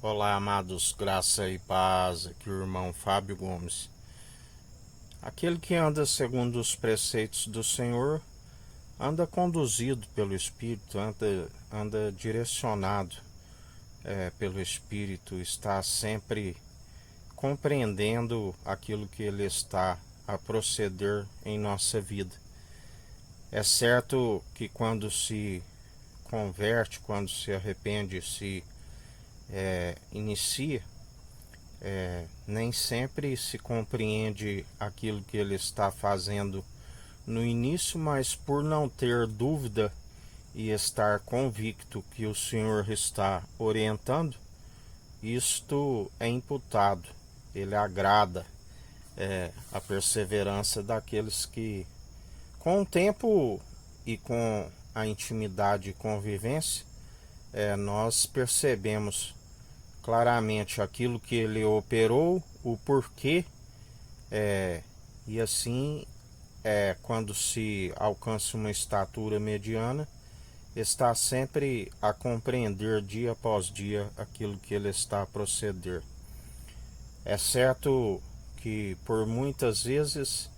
Olá, amados, graça e paz, aqui o irmão Fábio Gomes. Aquele que anda segundo os preceitos do Senhor, anda conduzido pelo Espírito, anda direcionado pelo Espírito, está sempre compreendendo aquilo que Ele está a proceder em nossa vida. É certo que quando se converte, quando se arrepende, se inicia, nem sempre se compreende aquilo que ele está fazendo no início, mas por não ter dúvida e estar convicto que o Senhor está orientando, isto é imputado. Ele agrada a perseverança daqueles que, com o tempo e com a intimidade e convivência, nós percebemos claramente aquilo que ele operou, o porquê, e assim, quando se alcança uma estatura mediana, está sempre a compreender dia após dia aquilo que ele está a proceder. É certo que por muitas vezes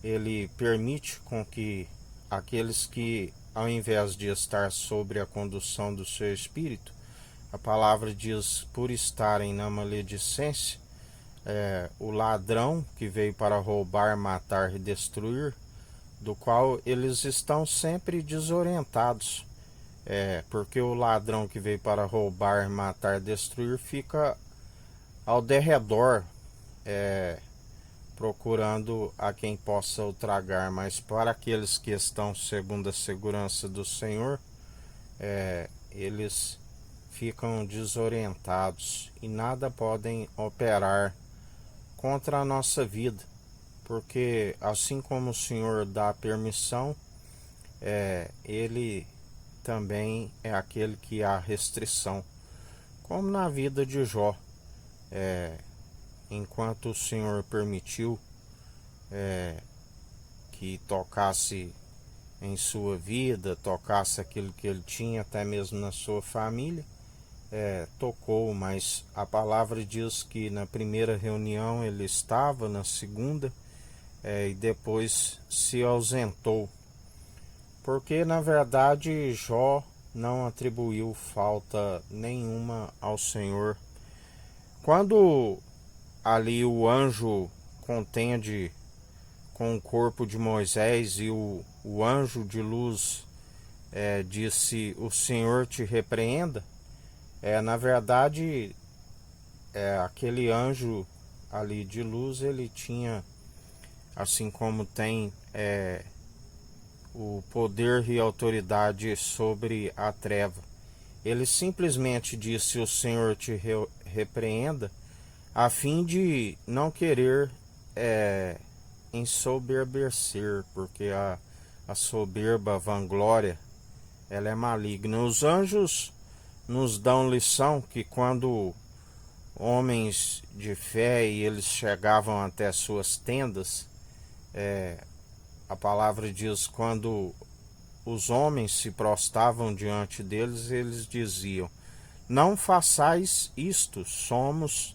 ele permite com que aqueles que, ao invés de estar sobre a condução do seu espírito, a palavra diz, por estarem na maledicência, o ladrão que veio para roubar, matar e destruir, do qual eles estão sempre desorientados. Porque o ladrão que veio para roubar, matar e destruir fica ao derredor, procurando a quem possa o tragar, mas para aqueles que estão segundo a segurança do Senhor, eles ficam desorientados e nada podem operar contra a nossa vida, porque assim como o Senhor dá permissão, Ele também é aquele que há restrição, como na vida de Jó. Enquanto o Senhor permitiu que tocasse em sua vida, tocasse aquilo que ele tinha, até mesmo na sua família, tocou, mas a palavra diz que na primeira reunião ele estava, na segunda, e depois se ausentou, porque na verdade Jó não atribuiu falta nenhuma ao Senhor. Quando ali o anjo contende com o corpo de Moisés e o anjo de luz disse: "O Senhor te repreenda", na verdade, aquele anjo ali de luz, ele tinha, assim como tem o poder e autoridade sobre a treva. Ele simplesmente disse: "O Senhor te repreenda", a fim de não querer ensoberbecer, porque a soberba, a vanglória, ela é maligna. Os anjos nos dão lição que quando homens de fé e eles chegavam até suas tendas, a palavra diz, quando os homens se prostravam diante deles, eles diziam: "Não façais isto, somos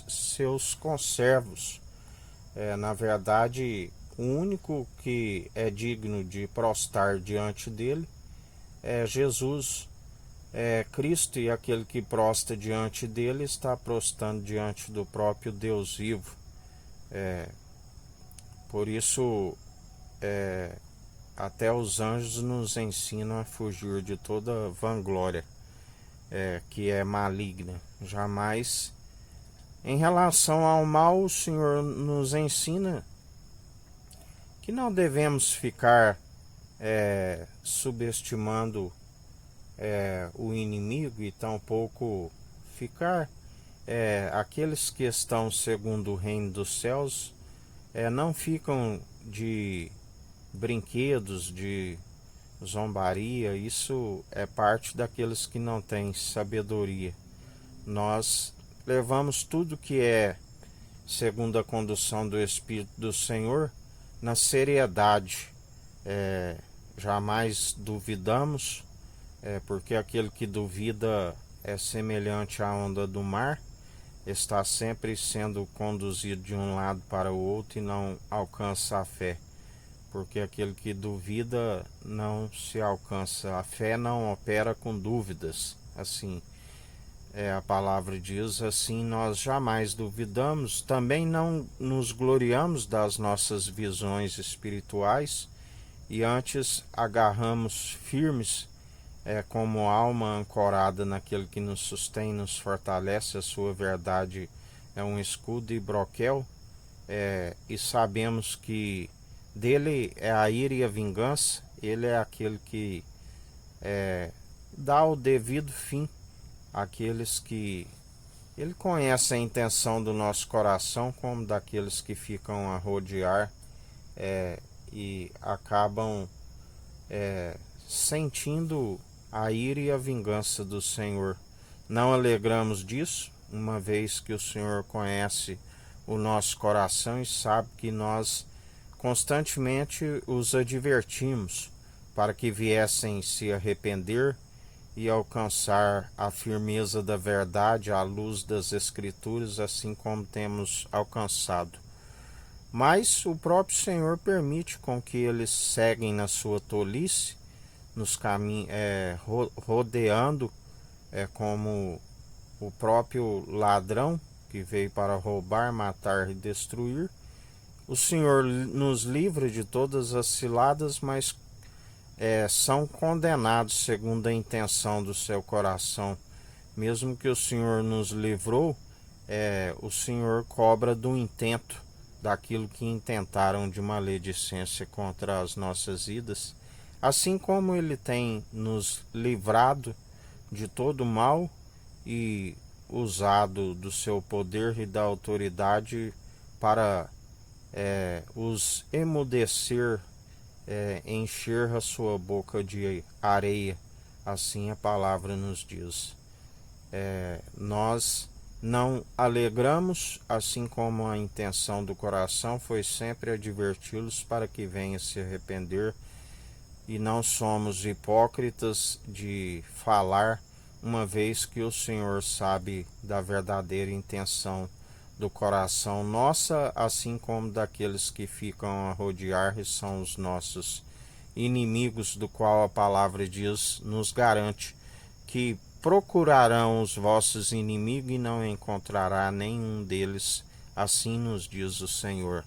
seus conservos". Na verdade, o único que é digno de prostrar diante dele é Jesus, Cristo, e aquele que prostra diante dele está prostrando diante do próprio Deus vivo. Por isso, até os anjos nos ensinam a fugir de toda vanglória que é maligna. Jamais. Em relação ao mal, o Senhor nos ensina que não devemos ficar subestimando o inimigo e tampouco ficar aqueles que estão segundo o reino dos céus não ficam de brinquedos, de zombaria. Isso é parte daqueles que não têm sabedoria. Nós levamos tudo que é segundo a condução do Espírito do Senhor na seriedade. Jamais duvidamos, porque aquele que duvida é semelhante à onda do mar, está sempre sendo conduzido de um lado para o outro e não alcança a fé, porque aquele que duvida não se alcança. A fé não opera com dúvidas. Assim, a palavra diz, assim nós jamais duvidamos, também não nos gloriamos das nossas visões espirituais e antes agarramos firmes, como alma ancorada naquele que nos sustém, nos fortalece. A sua verdade é um escudo e broquel, e sabemos que dele é a ira e a vingança. Ele é aquele que dá o devido fim àqueles que ele conhece a intenção do nosso coração, como daqueles que ficam a rodear e acabam sentindo a ira e a vingança do Senhor. Não alegramos disso, uma vez que o Senhor conhece o nosso coração e sabe que nós constantemente os advertimos para que viessem se arrepender e alcançar a firmeza da verdade à luz das Escrituras, assim como temos alcançado. Mas o próprio Senhor permite com que eles seguem na sua tolice, nos caminhos, rodeando, como o próprio ladrão que veio para roubar, matar e destruir. O Senhor nos livra de todas as ciladas, mas são condenados segundo a intenção do seu coração. Mesmo que o Senhor nos livrou, o Senhor cobra do intento daquilo que intentaram de maledicência contra as nossas vidas. Assim como Ele tem nos livrado de todo mal e usado do seu poder e da autoridade para os emudecer, encher a sua boca de areia, assim a palavra nos diz. Nós não alegramos, assim como a intenção do coração foi sempre adverti-los para que venham se arrepender, e não somos hipócritas de falar, uma vez que o Senhor sabe da verdadeira intenção do coração nossa, assim como daqueles que ficam a rodear e são os nossos inimigos, do qual a palavra diz, nos garante que procurarão os vossos inimigos e não encontrará nenhum deles, assim nos diz o Senhor.